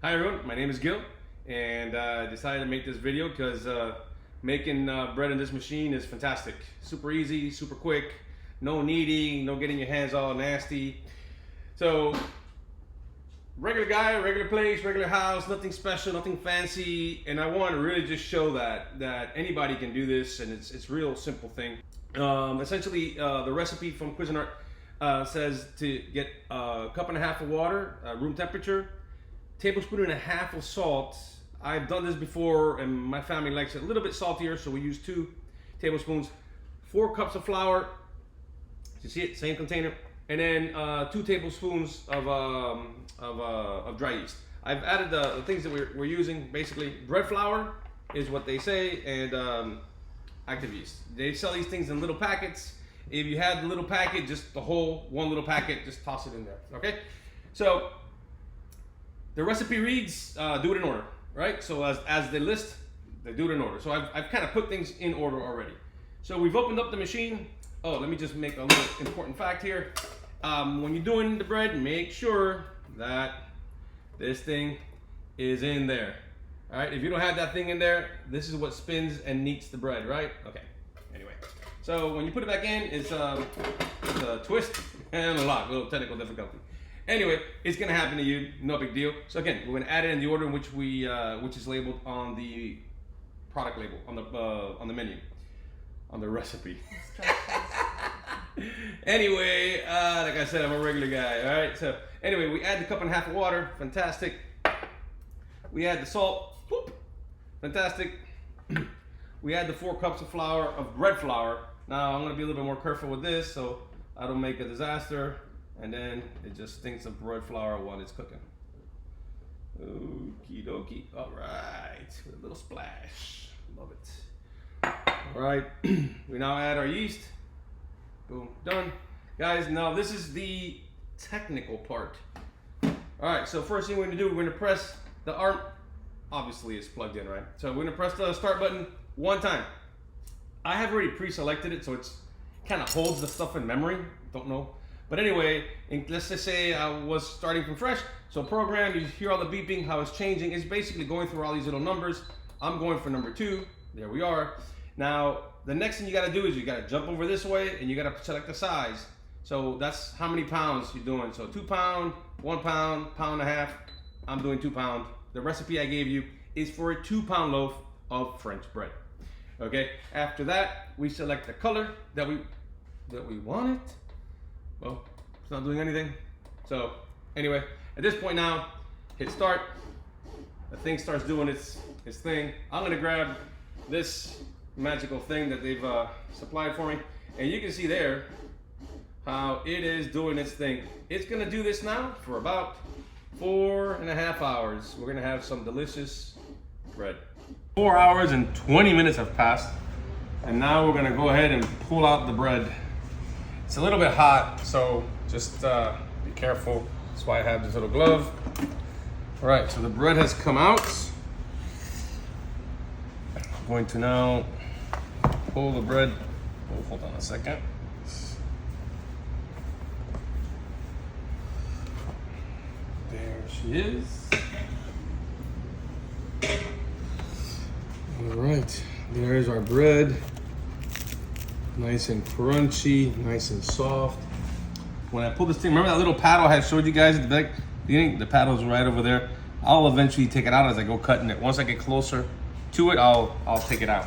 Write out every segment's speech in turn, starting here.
Hi everyone, my name is Gil, and I decided to make this video because making bread in this machine is fantastic. Super easy, super quick, no kneading, no getting your hands all nasty. So, regular guy, regular place, regular house, nothing special, nothing fancy, and I want to really just show that anybody can do this, and it's a real simple thing. Essentially, the recipe from Cuisinart says to get a cup and a half of water, room temperature, tablespoon and a half of salt. I've done this before and my family likes it a little bit saltier, so we use 2 tablespoons, 4 cups of flour, you see it, same container, and then 2 tablespoons of dry yeast. I've added the things that we're using. Basically, bread flour is what they say, and active yeast. They sell these things in little packets. If you have the little packet, just the whole one little packet, just toss it in there, okay? So, the recipe reads, do it in order, right? So as they list, they do it in order. So I've kind of put things in order already. So we've opened up the machine. Oh, let me just make a little important fact here. When you're doing the bread, make sure that this thing is in there. All right, if you don't have that thing in there, this is what spins and kneads the bread, right? Okay, anyway. So when you put it back in, it's a twist and a lock, a little technical difficulty. Anyway, it's gonna happen to you, no big deal. So again, we're gonna add it in the order in which which is labeled on the product label, on the menu, on the recipe. Anyway, like I said, I'm a regular guy, all right? So anyway, we add the cup and a half of water, fantastic. We add the salt, whoop, fantastic. We add the 4 cups of flour, of bread flour. Now I'm gonna be a little bit more careful with this so I don't make a disaster. And then it just stinks of bread flour while it's cooking. Okie dokie. All right, with a little splash. Love it. All right, we now add our yeast. Boom, done. Guys, now this is the technical part. All right, so first thing we're gonna do, we're gonna press the arm. Obviously it's plugged in, right? So we're gonna press the start button 1 time. I have already pre-selected it, so it's kind of holds the stuff in memory. Don't know. But anyway, let's just say I was starting from fresh. So program, you hear all the beeping, how it's changing. It's basically going through all these little numbers. I'm going for number 2. There we are. Now, the next thing you gotta do is you gotta jump over this way and you gotta select the size. So that's how many pounds you're doing. So 2 pound, 1 pound, pound and a half. I'm doing 2 pound. The recipe I gave you is for a 2-pound loaf of French bread. Okay, after that, we select the color that we want it. Well, it's not doing anything. So anyway, at this point now, hit start. The thing starts doing its thing. I'm gonna grab this magical thing that they've supplied for me. And you can see there how it is doing its thing. It's gonna do this now for about 4.5 hours. We're gonna have some delicious bread. 4 hours and 20 minutes have passed. And now we're gonna go ahead and pull out the bread. It's a little bit hot, so just be careful. That's why I have this little glove. All right, so the bread has come out. I'm going to now pull the bread. Oh, hold on a second. There she is. All right, there's our bread. Nice and crunchy, nice and soft. When I pull this thing, remember that little paddle I had showed you guys at the beginning? The paddle's right over there. I'll eventually take it out as I go cutting it. Once I get closer to it, I'll take it out.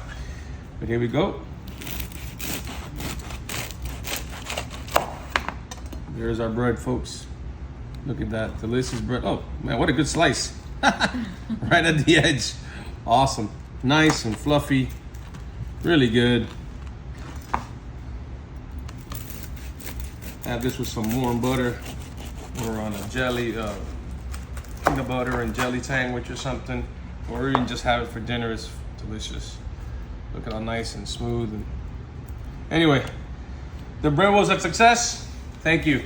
But here we go. There's our bread, folks. Look at that delicious bread. Oh man, what a good slice. Right at the edge. Awesome. Nice and fluffy. Really good. Have this with some warm butter or on a jelly, peanut butter and jelly sandwich or something, or even just have it for dinner. It's delicious. Look at how nice and smooth. And anyway, the bread was a success. Thank you.